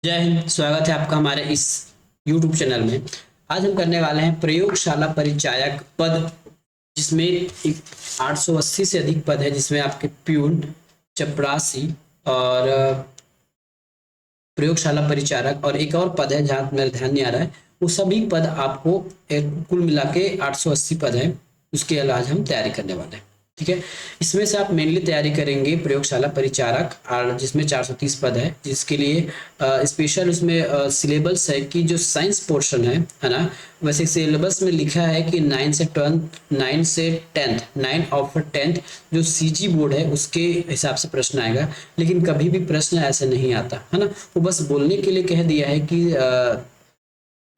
जय हिंद। स्वागत है आपका हमारे इस YouTube चैनल में। आज हम करने वाले हैं प्रयोगशाला परिचायक पद, जिसमें 880 से अधिक पद है, जिसमें आपके प्यून, चपरासी और प्रयोगशाला परिचारक और एक और पद है जहाँ मेरा ध्यान नहीं आ रहा है। वो सभी पद आपको कुल मिला के 880 पद है, उसके आज हम तैयारी करने वाले हैं। ठीक है, इसमें से आप मेनली तैयारी करेंगे प्रयोगशाला परिचारक, और जिसमें 430 पद है, जिसके लिए स्पेशल उसमें सिलेबस है कि जो साइंस पोर्शन है ना। वैसे सिलेबस में लिखा है कि 9 से 10th 9 ऑफ 10th जो सीजी बोर्ड है उसके हिसाब से प्रश्न आएगा, लेकिन कभी भी प्रश्न ऐसे नहीं आता है ना। वो बस बोलने के लिए कह दिया है कि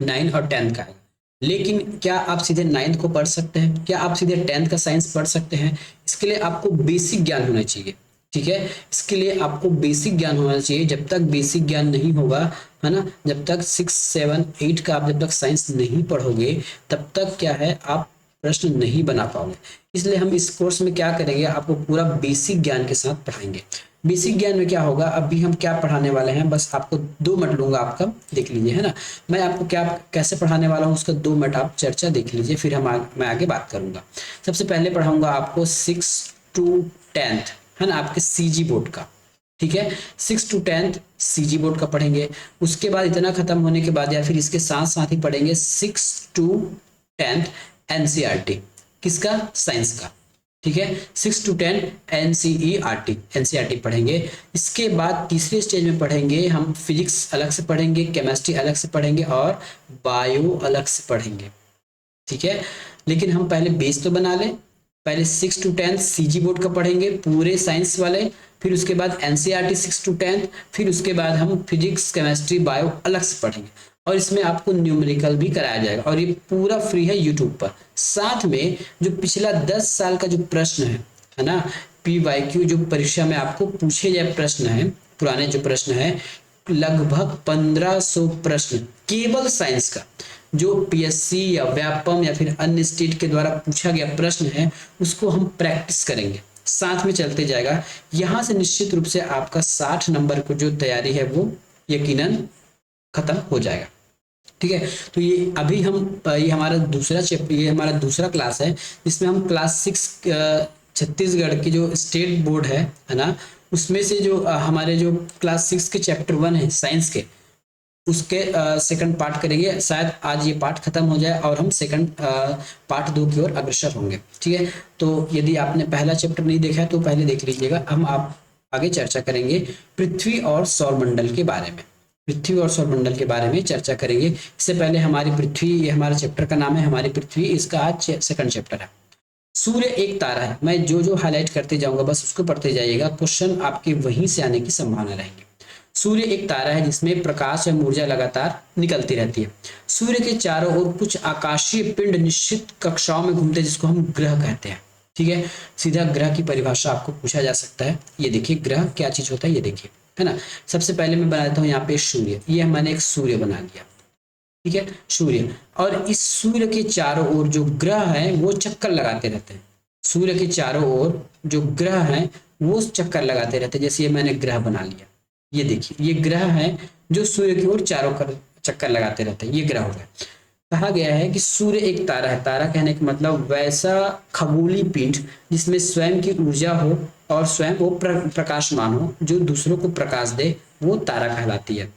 9 और 10th का आएगा, लेकिन क्या आप सीधे 9th को पढ़ सकते हैं? क्या आप सीधे 10th का साइंस पढ़ सकते हैं? इसके लिए आपको बेसिक ज्ञान होना चाहिए। ठीक है, इसके लिए आपको बेसिक ज्ञान होना चाहिए। जब तक बेसिक ज्ञान नहीं होगा, है ना, जब तक 6, 7, 8 का आप जब तक साइंस नहीं पढ़ोगे, तब तक क्या है, आप प्रश्न नहीं बना पाओगे। इसलिए हम इस कोर्स में क्या करेंगे, आपको पूरा बेसिक ज्ञान के साथ पढ़ाएंगे। बेसिक ज्ञान में क्या होगा, अभी हम क्या पढ़ाने वाले हैं, बस आपको 2 मिनट लूंगा, आपका देख लीजिए, है ना। मैं आपको क्या कैसे पढ़ाने वाला हूँ उसका 2 मिनट आप चर्चा देख लीजिए, फिर मैं आगे बात करूंगा। सबसे पहले पढ़ाऊंगा आपको 6 to 10th, है ना, आपके सीजी बोर्ड का। ठीक है, 6 to 10th सीजी बोर्ड का पढ़ेंगे। उसके बाद इतना खत्म होने के बाद या फिर इसके साथ साथ ही पढ़ेंगे 6 to 10th एनसीईआरटी, किसका, साइंस का। ठीक है, 6 to 10 एनसीईआरटी पढ़ेंगे। इसके बाद तीसरे स्टेज में पढ़ेंगे हम फिजिक्स अलग से पढ़ेंगे, केमिस्ट्री अलग से पढ़ेंगे और बायो अलग से पढ़ेंगे। ठीक है, लेकिन हम पहले बेस तो बना लें। पहले 6 to 10 सीजी बोर्ड का पढ़ेंगे पूरे साइंस वाले, फिर उसके बाद एनसीईआरटी 6 to 10, फिर उसके बाद हम फिजिक्स केमिस्ट्री बायो अलग से पढ़ेंगे। और इसमें आपको न्यूमेरिकल भी कराया जाएगा, और ये पूरा फ्री है यूट्यूब पर। साथ में जो पिछला 10 साल का जो प्रश्न है ना, PYQ जो परीक्षा में आपको पूछे गए प्रश्न है, पुराने जो प्रश्न है, लगभग 1500 प्रश्न केवल साइंस का, जो PSC या व्यापम या फिर अन्य स्टेट के द्वारा पूछा गया प्रश्न है, उसको हम प्रैक्टिस करेंगे, साथ में चलते जाएगा। यहां से निश्चित रूप से आपका 60 नंबर को जो तैयारी है वो यकीनन खत्म हो जाएगा। ठीक है, तो ये अभी हम ये हमारा दूसरा चैप्टर, ये हमारा दूसरा क्लास है, जिसमें हम क्लास 6 छत्तीसगढ़ की जो स्टेट बोर्ड है ना, उसमें से जो हमारे जो क्लास 6 के चैप्टर 1 है साइंस के, उसके सेकंड पार्ट करेंगे। शायद आज ये पार्ट खत्म हो जाए और हम सेकंड पार्ट 2 की ओर अग्रसर होंगे। ठीक है, तो यदि आपने पहला चैप्टर नहीं देखा है तो पहले देख लीजिएगा। हम आप आगे चर्चा करेंगे पृथ्वी और सौरमंडल के बारे में। पृथ्वी और सौरमंडल के बारे में चर्चा करेंगे। इससे पहले हमारी पृथ्वी, ये हमारे चैप्टर का नाम है हमारी पृथ्वी, इसका आज सेकंड चैप्टर है। सूर्य एक तारा है। मैं जो जो हाईलाइट करते जाऊंगा बस उसको पढ़ते जाइएगा, क्वेश्चन आपके वहीं से आने की संभावना रहेगी। सूर्य एक तारा है जिसमें प्रकाश एवं ऊर्जा लगातार निकलती रहती है। सूर्य के चारों ओर कुछ आकाशीय पिंड निश्चित कक्षाओं में घूमते हैं, जिसको हम ग्रह कहते हैं। ठीक है, सीधा ग्रह की परिभाषा आपको पूछा जा सकता है। ये देखिए ग्रह क्या चीज होता है, ये देखिए, है ना। सबसे पहले मैं बना देता हूँ यहाँ पे सूर्य, ये मैंने एक सूर्य बना लिया। ठीक है, सूर्य, और इस सूर्य के चारों ओर जो ग्रह हैं वो चक्कर लगाते रहते हैं। सूर्य के चारों ओर जो ग्रह हैं वो चक्कर लगाते रहते हैं। जैसे ये मैंने ग्रह बना लिया, ये देखिए, ये ग्रह है जो सूर्य की ओर चारों चक्कर लगाते रहते हैं, ये ग्रह हो गए। कहा गया है कि सूर्य एक तारा है। तारा कहने का मतलब वैसा खगोलीय पिंड जिसमें स्वयं की ऊर्जा हो और स्वयं वो प्रकाशमान हो, जो दूसरों को प्रकाश दे, वो तारा कहलाती है।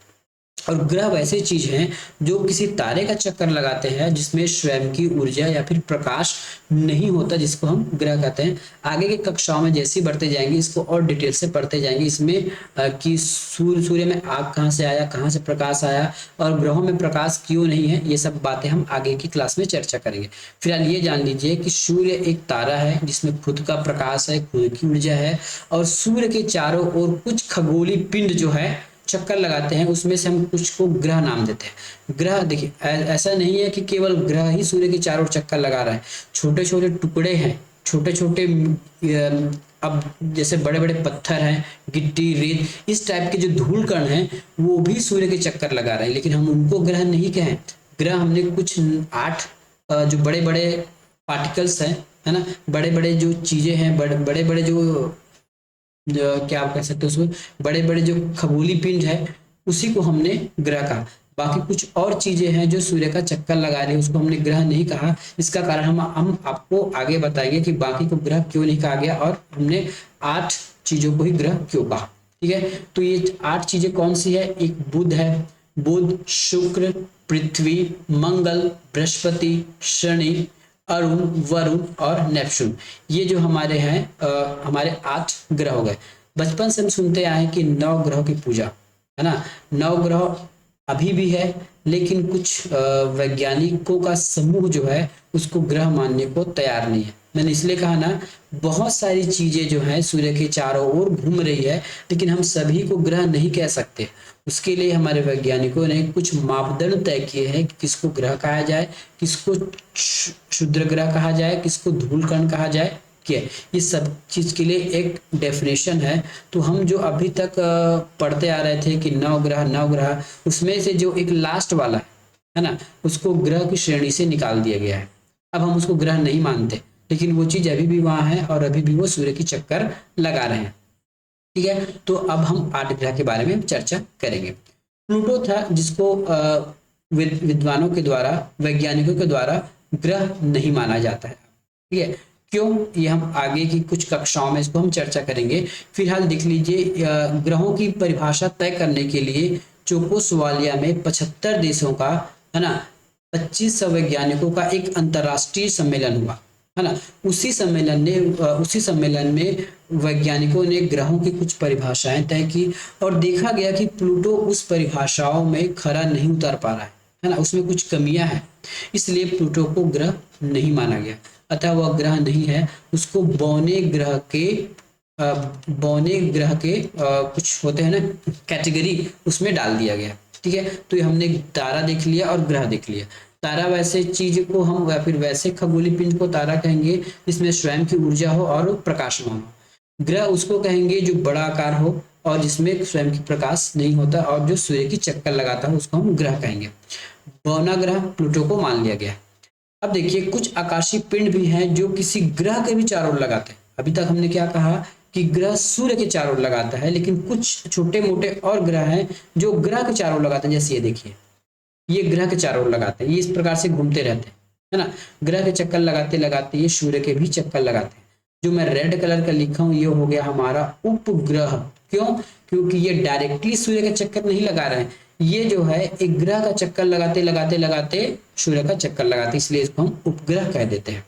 और ग्रह वैसे चीज हैं जो किसी तारे का चक्कर लगाते हैं जिसमें स्वयं की ऊर्जा या फिर प्रकाश नहीं होता, जिसको हम ग्रह कहते हैं। आगे के कक्षाओं में जैसे ही बढ़ते जाएंगे इसको और डिटेल से पढ़ते जाएंगे, इसमें कि सूर्य में आग कहाँ से आया, कहाँ से प्रकाश आया, और ग्रहों में प्रकाश क्यों नहीं है, ये सब बातें हम आगे की क्लास में चर्चा करेंगे। फिलहाल ये जान लीजिए कि सूर्य एक तारा है जिसमें खुद का प्रकाश है, खुद की ऊर्जा है, और सूर्य के चारों ओर कुछ खगोलीय पिंड जो है चक्कर लगाते हैं, उसमें से हम कुछ को ग्रह नाम देते हैं। ग्रह देखिए, ऐसा नहीं है कि केवल ग्रह ही सूर्य के चारों ओर चक्कर लगा रहा है। छोटे छोटे टुकड़े हैं, छोटे छोटे, अब जैसे बड़े बड़े पत्थर हैं, गिट्टी, रेत, इस टाइप के जो धूल कण हैं वो भी सूर्य के चक्कर लगा रहे हैं, लेकिन हम उनको ग्रह नहीं कहें। ग्रह हमने कुछ 8 जो बड़े बड़े पार्टिकल्स हैं, है ना, बड़े बड़े जो चीजें हैं, बड़े बड़े जो क्या आप कह सकते हो उसमें, बड़े बड़े जो खगोलीय पिंड है, उसी को हमने ग्रह कहा। बाकी कुछ और चीजें हैं जो सूर्य का चक्कर लगा रही है, उसको हमने ग्रह नहीं कहा। इसका कारण हम आपको आगे बताएंगे कि बाकी को ग्रह क्यों नहीं कहा गया और हमने 8 चीजों को ही ग्रह क्यों कहा। ठीक है, तो ये 8 चीजें कौन सी है? एक बुध है, बुध, शुक्र, पृथ्वी, मंगल, बृहस्पति, शनि, अरुण, वरुण और नेपच्यून। ये जो हमारे हैं हमारे 8 ग्रह हो गए। बचपन से हम सुनते आए हैं कि 9 ग्रहों की पूजा, है ना। 9 ग्रह अभी भी है, लेकिन कुछ वैज्ञानिकों का समूह जो है उसको ग्रह मानने को तैयार नहीं है। मैंने इसलिए कहा ना, बहुत सारी चीजें जो है सूर्य के चारों ओर घूम रही है, लेकिन हम सभी को ग्रह नहीं कह सकते। उसके लिए हमारे वैज्ञानिकों ने कुछ मापदंड तय किए हैं कि किसको ग्रह कहा जाए, किसको क्षुद्र ग्रह कहा जाए, किसको धूलकण कहा जाए। क्या ये सब चीज के लिए एक डेफिनेशन है। तो हम जो अभी तक पढ़ते आ रहे थे कि 9 ग्रह, उसमें से जो एक लास्ट वाला है ना, उसको ग्रह की श्रेणी से निकाल दिया गया है। अब हम उसको ग्रह नहीं मानते, लेकिन वो चीज अभी भी वहां है और अभी भी वो सूर्य की चक्कर लगा रहे हैं। ठीक है, तो अब हम 8 ग्रह के बारे में चर्चा करेंगे। प्लूटो था जिसको विद्वानों के द्वारा, वैज्ञानिकों के द्वारा ग्रह नहीं माना जाता है। ठीक है, क्यों? ये हम आगे की कुछ कक्षाओं में इसको हम चर्चा करेंगे। फिलहाल देख लीजिए, ग्रहों की परिभाषा तय करने के लिए चोकोसवालिया में 75 देशों का, है ना, 2500 वैज्ञानिकों का एक अंतरराष्ट्रीय सम्मेलन हुआ, है ना। उसी सम्मेलन में वैज्ञानिकों ने ग्रहों की कुछ परिभाषाएं तय की और देखा गया कि प्लूटो उस परिभाषाओं में खरा नहीं उतर पा रहा है ना, उसमें कुछ कमियां हैं। इसलिए प्लूटो को ग्रह नहीं माना गया, अतः वह ग्रह नहीं है। उसको बौने ग्रह के कुछ होते हैं ना कैटेगरी, उसमें डाल दिया गया। ठीक है, तो ये हमने तारा देख लिया और ग्रह देख लिया। तारा वैसे चीज को हम, या फिर वैसे खगोलीय पिंड को तारा कहेंगे जिसमें स्वयं की ऊर्जा हो और प्रकाशमान हो। ग्रह उसको कहेंगे जो बड़ा आकार हो और जिसमें स्वयं की प्रकाश नहीं होता और जो सूर्य की चक्कर लगाता है, उसको हम ग्रह कहेंगे। बौना ग्रह प्लूटो को मान लिया गया। अब देखिए, कुछ आकाशीय पिंड भी हैं जो किसी ग्रह के भी चारों ओर लगाते हैं। अभी तक हमने क्या कहा कि ग्रह सूर्य के चारों ओर लगाता है, लेकिन कुछ छोटे मोटे और ग्रह हैं जो ग्रह के चारों ओर लगाते हैं। जैसे ये देखिए, ये ग्रह के चारों ओर लगाते हैं, ये इस प्रकार से घूमते रहते हैं, है ना। ग्रह के चक्कर लगाते लगाते ये सूर्य के भी चक्कर लगाते हैं। जो मैं रेड कलर का लिखा हूं, ये हो गया हमारा उपग्रह। क्यों? क्योंकि ये डायरेक्टली सूर्य के चक्कर नहीं लगा रहे हैं, ये जो है एक ग्रह का चक्कर लगाते लगाते लगाते सूर्य का चक्कर लगाते, इसलिए इसको हम उपग्रह कह देते हैं।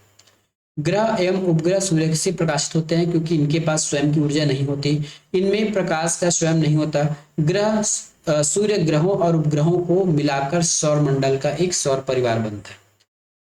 ग्रह एवं उपग्रह सूर्य से प्रकाशित होते हैं क्योंकि इनके पास स्वयं की ऊर्जा नहीं होती, इनमें प्रकाश का स्वयं नहीं होता। ग्रह सूर्य ग्रहों और उपग्रहों को मिलाकर सौर मंडल का एक सौर परिवार बनता है।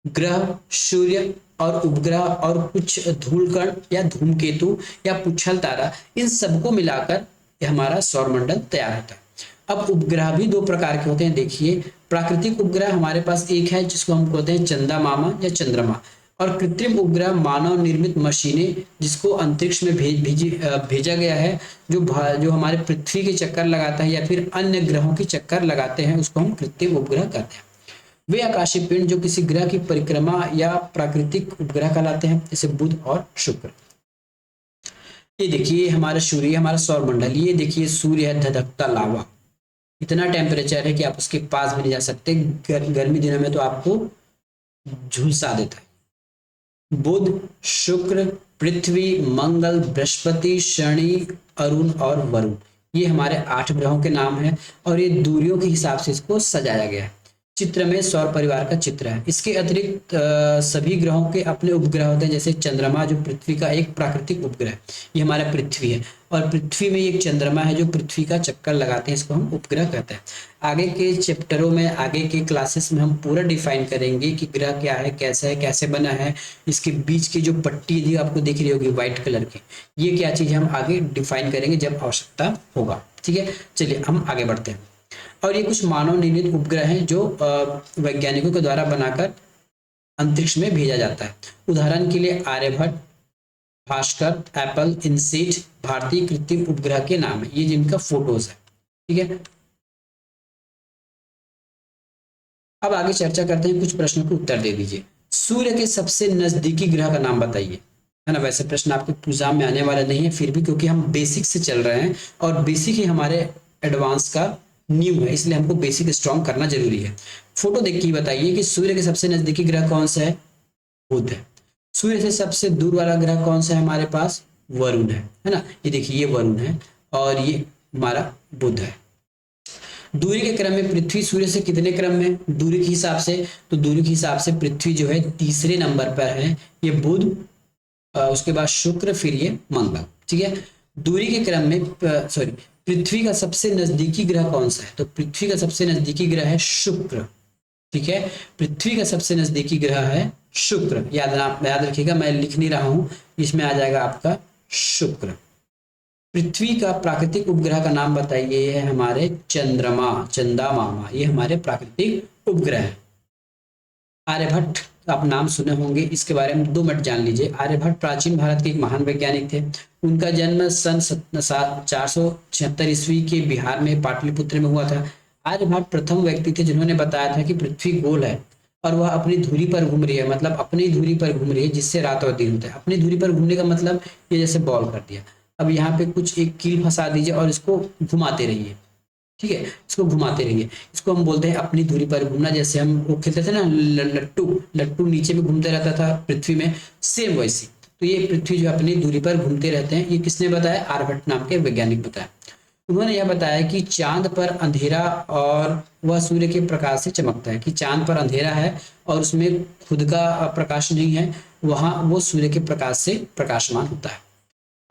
ग्रह, सूर्य और उपग्रह और कुछ धूलकण या धूमकेतु या पुच्छल तारा, इन सबको मिलाकर हमारा सौर मंडल तैयार होता है। अब उपग्रह भी 2 प्रकार के होते हैं। देखिए, प्राकृतिक उपग्रह हमारे पास एक है जिसको हम कहते हैं चंदा मामा या चंद्रमा, और कृत्रिम उपग्रह मानव निर्मित मशीनें जिसको अंतरिक्ष में भेजा गया है, जो हमारे पृथ्वी के चक्कर लगाता है या फिर अन्य ग्रहों के चक्कर लगाते हैं, उसको हम कृत्रिम उपग्रह कहते हैं। वे आकाशीय पिंड जो किसी ग्रह की परिक्रमा या प्राकृतिक उपग्रह कहलाते हैं, जैसे बुध और शुक्र। ये देखिए हमारा सूर्य, हमारा सौर मंडल। ये देखिए सूर्य है धधकता लावा, इतना टेम्परेचर है कि आप उसके पास भी नहीं जा सकते। गर्मी दिनों में तो आपको झुलसा देता है। बुध, शुक्र, पृथ्वी, मंगल, बृहस्पति, शनि, अरुण और वरुण, ये हमारे 8 ग्रहों के नाम हैं और ये दूरियों के हिसाब से इसको सजाया गया है। चित्र में सौर परिवार का चित्र है। इसके अतिरिक्त सभी ग्रहों के अपने उपग्रह होते हैं, जैसे चंद्रमा जो पृथ्वी का एक प्राकृतिक उपग्रह है, ये हमारा पृथ्वी है, और पृथ्वी में एक चंद्रमा है जो पृथ्वी का चक्कर लगाते हैं, इसको हम उपग्रह कहते हैं। आगे के चैप्टरों में, आगे के क्लासेस में हम पूरा डिफाइन करेंगे कि ग्रह क्या है, कैसे बना है। इसके बीच की जो पट्टी थी आपको दिख रही होगी व्हाइट कलर की, ये क्या चीज हम आगे डिफाइन करेंगे जब आवश्यकता होगा। ठीक है, चलिए हम आगे बढ़ते हैं। और ये कुछ मानव निर्मित उपग्रह हैं जो वैज्ञानिकों के द्वारा बनाकर अंतरिक्ष में भेजा जाता है। उदाहरण के लिए आर्यभट्ट, भास्कर, एप्पल, इनसीट भारतीय कृत्रिम उपग्रह के नाम है, ये जिनका फोटोज है। ठीक है, अब आगे चर्चा करते हैं, कुछ प्रश्नों के उत्तर दे दीजिए। सूर्य के सबसे नजदीकी ग्रह का नाम बताइए, है ना। वैसे प्रश्न आपके एग्जाम में आने वाला नहीं है, फिर भी क्योंकि हम बेसिक से चल रहे हैं और बेसिक ही हमारे एडवांस का न्यू है, इसलिए हमको बेसिक स्ट्रॉन्ग करना जरूरी है। फोटो देख के बताइए कि सूर्य के सबसे नजदीकी ग्रह कौन सा है? बुध है। सूर्य से सबसे दूर वाला ग्रह कौन सा है हमारे पास? वरुण है ना। ये देखिए ये वरुण है और ये हमारा बुध है। दूरी के क्रम में पृथ्वी सूर्य से कितने क्रम में? दूरी के हिसाब से, तो दूरी के हिसाब से पृथ्वी जो है तीसरे नंबर पर है, ये बुध, उसके बाद शुक्र, फिर ये मंगल। ठीक है, दूरी के क्रम में सॉरी, पृथ्वी का सबसे नजदीकी ग्रह कौन सा है? तो पृथ्वी का सबसे नजदीकी ग्रह है शुक्र। ठीक है, पृथ्वी का सबसे नजदीकी ग्रह है शुक्र। याद रखिएगा, मैं लिख नहीं रहा हूं, इसमें आ जाएगा आपका शुक्र। पृथ्वी का प्राकृतिक उपग्रह का नाम बताइए। ये है हमारे चंद्रमा, चंदा मामा, ये हमारे प्राकृतिक उपग्रह है। आर्यभट्ट आप नाम सुने होंगे, इसके बारे में 2 मिनट जान लीजिए। आर्यभट्ट प्राचीन भारत के एक महान वैज्ञानिक थे। उनका जन्म सन 476 ईस्वी के बिहार में पाटलिपुत्र में हुआ था। आर्यभट्ट प्रथम व्यक्ति थे जिन्होंने बताया था कि पृथ्वी गोल है और वह अपनी धुरी पर घूम रही है, मतलब अपनी धुरी पर घूम रही है, जिससे रात और दिन होता है। अपनी धुरी पर घूमने का मतलब ये जैसे बॉल कर दिया, अब यहाँ पे कुछ एक कील फंसा दीजिए और इसको घुमाते रहिए। ठीक है, इसको घुमाते रहिए, इसको हम बोलते हैं अपनी धुरी पर घूमना। जैसे हम वो खेलते थे ना लट्टू, लट्टू नीचे में घूमते रहता था पृथ्वी में, सेम वैसी। तो ये पृथ्वी जो अपनी धुरी पर घूमते रहते हैं। ये किसने बताया? आर्यभट्ट नाम के वैज्ञानिक बताया। उन्होंने यह बताया कि चांद पर अंधेरा और वह सूर्य के प्रकाश से चमकता है, कि चांद पर अंधेरा है और उसमें खुद का प्रकाश नहीं है, वहां वो सूर्य के प्रकाश से प्रकाशमान होता है।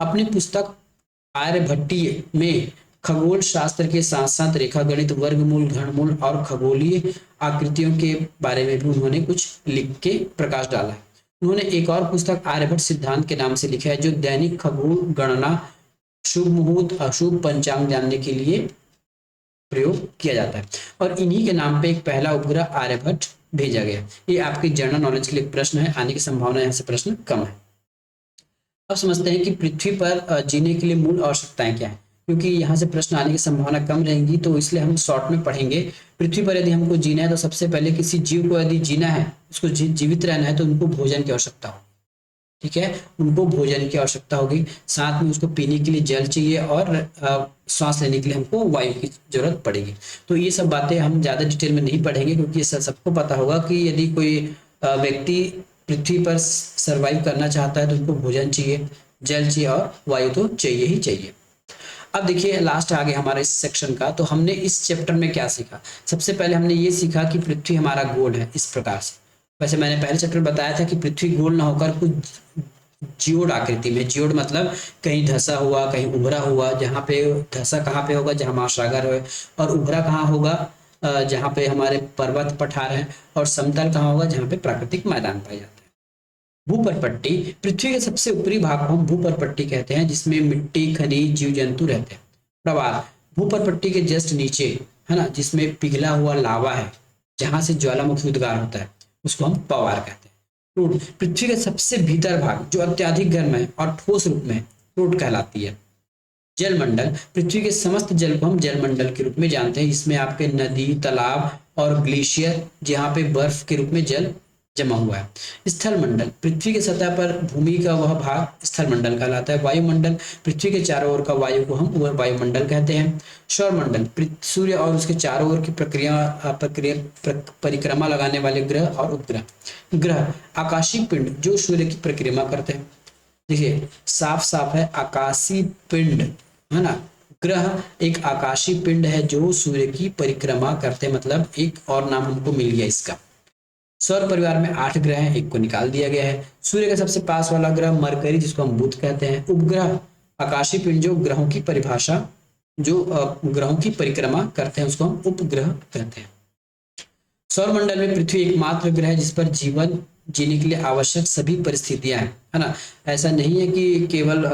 अपनी पुस्तक आर्यभट्टीय में खगोल शास्त्र के साथ साथ रेखा गणित, वर्गमूल, घनमूल और खगोलीय आकृतियों के बारे में भी उन्होंने कुछ लिख के प्रकाश डाला है। उन्होंने एक और पुस्तक आर्यभट्ट सिद्धांत के नाम से लिखा है, जो दैनिक खगोल गणना, शुभ मुहूर्त, अशुभ पंचांग जानने के लिए प्रयोग किया जाता है। और इन्हीं के नाम पे एक पहला उपग्रह आर्यभट्ट भेजा गया। ये आपके जनरल नॉलेज के लिए प्रश्न है, आने की संभावना यहाँ से प्रश्न कम है। अब समझते हैं कि पृथ्वी पर जीने के लिए मूल आवश्यकताएं क्या है, क्योंकि यहाँ से प्रश्न आने की संभावना कम रहेंगी, तो इसलिए हम शॉर्ट में पढ़ेंगे। पृथ्वी पर यदि हमको जीना है तो सबसे पहले किसी जीव को यदि जीना है, उसको जीवित रहना है, तो उनको भोजन की आवश्यकता हो। ठीक है, उनको भोजन की आवश्यकता होगी, साथ में उसको पीने के लिए जल चाहिए और सांस लेने के लिए हमको वायु की जरूरत पड़ेगी। तो ये सब बातें हम ज्यादा डिटेल में नहीं पढ़ेंगे, क्योंकि ये सबको पता होगा कि यदि कोई व्यक्ति पृथ्वी पर सर्वाइव करना चाहता है तो उनको भोजन चाहिए, जल चाहिए और वायु तो चाहिए ही चाहिए। अब देखिए लास्ट आ गया हमारा इस सेक्शन का। तो हमने इस चैप्टर में क्या सीखा? सबसे पहले हमने ये सीखा कि पृथ्वी हमारा गोल है इस प्रकार से। वैसे मैंने पहले चैप्टर में बताया था कि पृथ्वी गोल ना होकर कुछ जियोड आकृति में, जियोड मतलब कहीं धंसा हुआ, कहीं उभरा हुआ। जहाँ पे धंसा कहाँ पे होगा? जहाँ महासागर है। और उभरा कहाँ होगा? जहाँ पे हमारे पर्वत पठार है। और समतल कहाँ होगा? जहाँ पे प्राकृतिक मैदान पाए जाते हैं। भूपर्पट्टी, पृथ्वी के सबसे ऊपरी भाग को हम भूपर्पट्टी कहते हैं, जिसमें मिट्टी, खनिज, जीव जंतु रहते हैं। प्रवाल, भूपर्पट्टी के जस्ट नीचे है ना, जिसमें पिघला हुआ लावा है, जहां से ज्वालामुखी उद्गार होता है, उसको हम पवार कहते हैं। प्लूट, पृथ्वी के सबसे भीतर भाग जो अत्यधिक गर्म है और ठोस रूप में, प्लूट कहलाती है। जलमंडल, पृथ्वी के समस्त जल को हम जलमंडल के रूप में जानते हैं। इसमें आपके नदी, तालाब और ग्लेशियर, जहाँ पे बर्फ के रूप में जल जमा हुआ है। स्थल मंडल, पृथ्वी के सतह पर भूमि का वह भाग स्थल मंडल कहलाता है। वायुमंडल, पृथ्वी के चारों ओर का वायु को हम वायुमंडल कहते हैं। सौरमंडल, सूर्य और उसके चारों ओर की परिक्रमा लगाने वाले ग्रह और उपग्रह। ग्रह, आकाशीय पिंड जो सूर्य की परिक्रमा करते हैं। देखिए साफ साफ है, आकाशीय पिंड है ना। ग्रह एक आकाशीय पिंड है जो सूर्य की परिक्रमा करते हैं, मतलब एक और नाम हमको मिल गया इसका। सौर परिवार में 8 ग्रह हैं, एक को निकाल दिया गया है। सूर्य के सबसे पास वाला ग्रह मरकरी, जिसको हम बुध कहते हैं। उपग्रह, आकाशीय पिंड जो ग्रहों की परिभाषा, जो ग्रहों की परिक्रमा करते हैं, उसको हम उपग्रह कहते हैं। सौर मंडल में पृथ्वी एकमात्र ग्रह है जिस पर जीवन जीने के लिए आवश्यक सभी परिस्थितियां हैं, है ना। ऐसा नहीं है कि केवल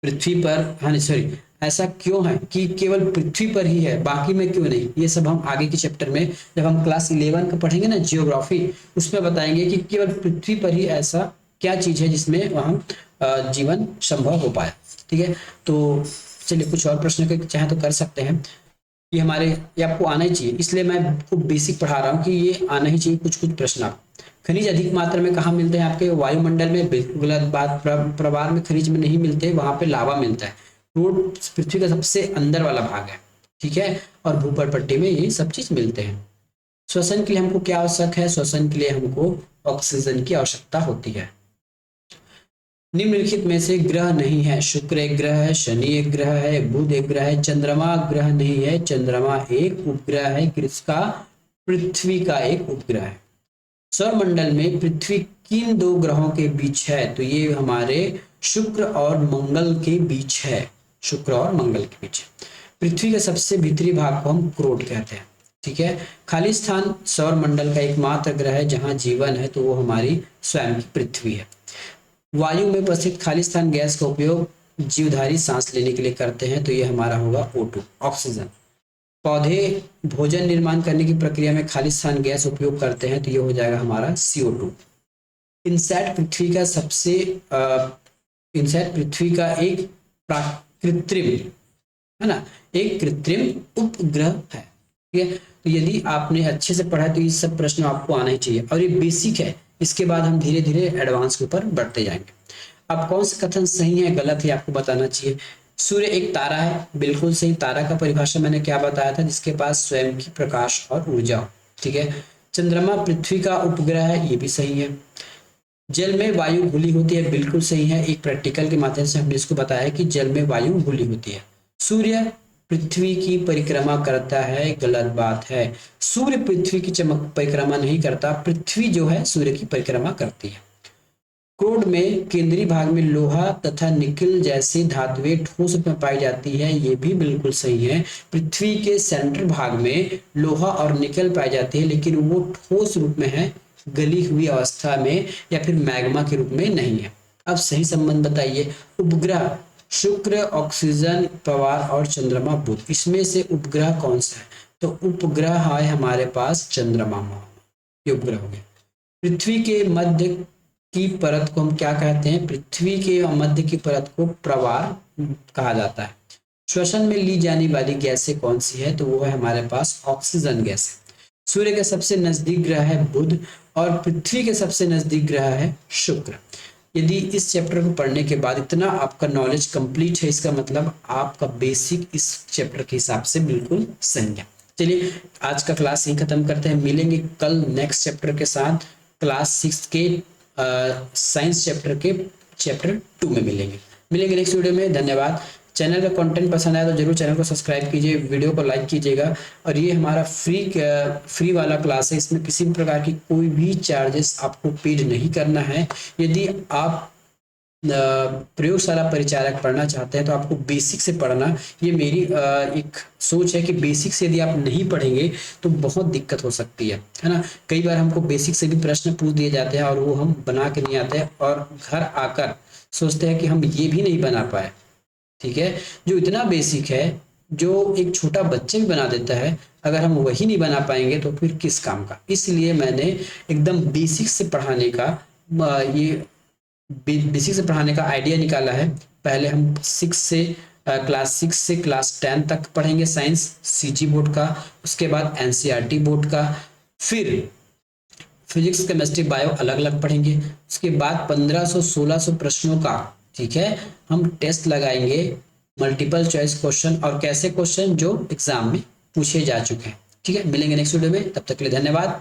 पृथ्वी पर, हाँ सॉरी, ऐसा क्यों है कि केवल पृथ्वी पर ही है, बाकी में क्यों नहीं? ये सब हम आगे के चैप्टर में जब हम क्लास 11 का पढ़ेंगे ना, जियोग्राफी, उसमें बताएंगे कि केवल पृथ्वी पर ही ऐसा क्या चीज है जिसमें वहां जीवन संभव हो पाया। ठीक है, तो चलिए कुछ और प्रश्न चाहे तो कर सकते हैं। ये हमारे, ये आपको आना ही चाहिए, इसलिए मैं आपको बेसिक पढ़ा रहा हूँ कि ये आना ही चाहिए कुछ कुछ प्रश्न आप। खनिज अधिक मात्रा में कहाँ मिलते हैं? आपके वायुमंडल में। बिल्कुल गलत बात, प्रवाल में खनिज में नहीं मिलते, वहां पे लावा मिलता है। प्लूट पृथ्वी का सबसे अंदर वाला भाग है, ठीक है, और भूपर पट्टी में ये सब चीज मिलते हैं। श्वसन के लिए हमको क्या आवश्यक है? श्वसन के लिए हमको ऑक्सीजन की आवश्यकता होती है। निम्नलिखित में से ग्रह नहीं है। शुक्र एक ग्रह है, शनि एक ग्रह है, बुध एक ग्रह है, चंद्रमा ग्रह नहीं है। चंद्रमा एक उपग्रह है, किसका? पृथ्वी का एक उपग्रह है। सौर मंडल में पृथ्वी किन दो ग्रहों के बीच है? तो ये हमारे शुक्र और मंगल के बीच है। शुक्र और मंगल के बीच। पृथ्वी के सबसे भीतरी भाग को हम क्रोड कहते हैं। ठीक है, खाली स्थान सौर मंडल का एकमात्र ग्रह है जहां जीवन है, तो वो हमारी स्वयं की पृथ्वी है। वायु में उपस्थित खाली स्थान गैस का उपयोग जीवधारी सांस लेने के लिए करते हैं, तो ये हमारा होगा O2 ऑक्सीजन। पौधे भोजन निर्माण करने की प्रक्रिया में खाली स्थान गैस उपयोग करते हैं, तो ये हो जाएगा हमारा CO2। इनसैट पृथ्वी का सबसे इनसैट पृथ्वी का एक कृत्रिम, है ना, एक कृत्रिम उपग्रह है। ठीक है, तो यदि आपने अच्छे से पढ़ा तो ये सब प्रश्न आपको आना ही चाहिए, और ये बेसिक है। इसके बाद हम धीरे धीरे एडवांस के ऊपर बढ़ते जाएंगे। अब कौन सा कथन सही है गलत है आपको बताना चाहिए। सूर्य एक तारा है, बिल्कुल सही। तारा का परिभाषा मैंने क्या बताया था? जिसके पास स्वयं की प्रकाश और ऊर्जा हो। ठीक है, चंद्रमा पृथ्वी का उपग्रह है, ये भी सही है। जल में वायु घुली होती है, बिल्कुल सही है। एक प्रैक्टिकल के माध्यम से हमने इसको बताया कि जल में वायु घुली होती है। सूर्य पृथ्वी की परिक्रमा करता है, गलत बात है। सूर्य पृथ्वी की परिक्रमा नहीं करता, पृथ्वी जो है सूर्य की परिक्रमा करती है। क्रोड में केंद्रीय भाग में लोहा तथा निकल जैसी धातुएं ठोस रूप में पाई जाती है, ये भी बिल्कुल सही है। पृथ्वी के सेंटर भाग में लोहा और निकल पाई जाती है, लेकिन वो ठोस रूप में है, गली हुई अवस्था में या फिर मैग्मा के रूप में नहीं है। अब सही संबंध बताइए। उपग्रह शुक्र, ऑक्सीजन, पवार और चंद्रमा बुध, इसमें से उपग्रह कौन सा है? तो उपग्रह है हमारे पास चंद्रमा, ये उपग्रह हो गया। पृथ्वी के मध्य की परत को हम क्या कहते हैं? पृथ्वी के मध्य की परत को प्रवार कहा जाता है। श्वसन में ली जाने वाली गैसें कौन सी है? तो वो है हमारे पास ऑक्सीजन गैस। सूर्य के सबसे नजदीक ग्रह है बुध, और पृथ्वी के सबसे नजदीक ग्रह है शुक्र। यदि इस चैप्टर को पढ़ने के बाद इतना आपका नॉलेज कंप्लीट है, इसका मतलब आपका बेसिक इस चैप्टर के हिसाब से बिल्कुल सही है। चलिए आज का क्लास यही खत्म करते हैं, मिलेंगे कल नेक्स्ट चैप्टर के साथ। क्लास 6 के साइंस चैप्टर के चैप्टर 2 में मिलेंगे नेक्स्ट वीडियो में। धन्यवाद। चैनल का कंटेंट पसंद आया तो जरूर चैनल को सब्सक्राइब कीजिए, वीडियो को लाइक कीजिएगा। और ये हमारा फ्री वाला क्लास है, इसमें किसी भी प्रकार की कोई भी चार्जेस आपको पेड नहीं करना है। यदि आप प्रयोगशाला परिचारक पढ़ना चाहते हैं तो आपको बेसिक से पढ़ना, ये मेरी एक सोच है कि बेसिक से यदि आप नहीं पढ़ेंगे तो बहुत दिक्कत हो सकती है ना। कई बार हमको बेसिक से भी प्रश्न पूछ दिए जाते हैं और वो हम बना के नहीं आते हैं, और घर आकर सोचते हैं कि हम ये भी नहीं बना पाए। ठीक है, जो इतना बेसिक है, जो एक छोटा बच्चे भी बना देता है, अगर हम वही नहीं बना पाएंगे तो फिर किस काम का। इसलिए मैंने एकदम बेसिक से पढ़ाने का बेसिक से पढ़ाने का आइडिया निकाला है। पहले हम क्लास 6 से क्लास 10 तक पढ़ेंगे साइंस सीजी बोर्ड का, उसके बाद एनसीईआरटी बोर्ड का, फिर फिजिक्स केमिस्ट्री बायो अलग अलग पढ़ेंगे। उसके बाद 1500-1600 प्रश्नों का, ठीक है, हम टेस्ट लगाएंगे, मल्टीपल चॉइस क्वेश्चन और कैसे क्वेश्चन जो एग्जाम में पूछे जा चुके हैं। ठीक है, मिलेंगे नेक्स्ट वीडियो में, तब तक के लिए धन्यवाद।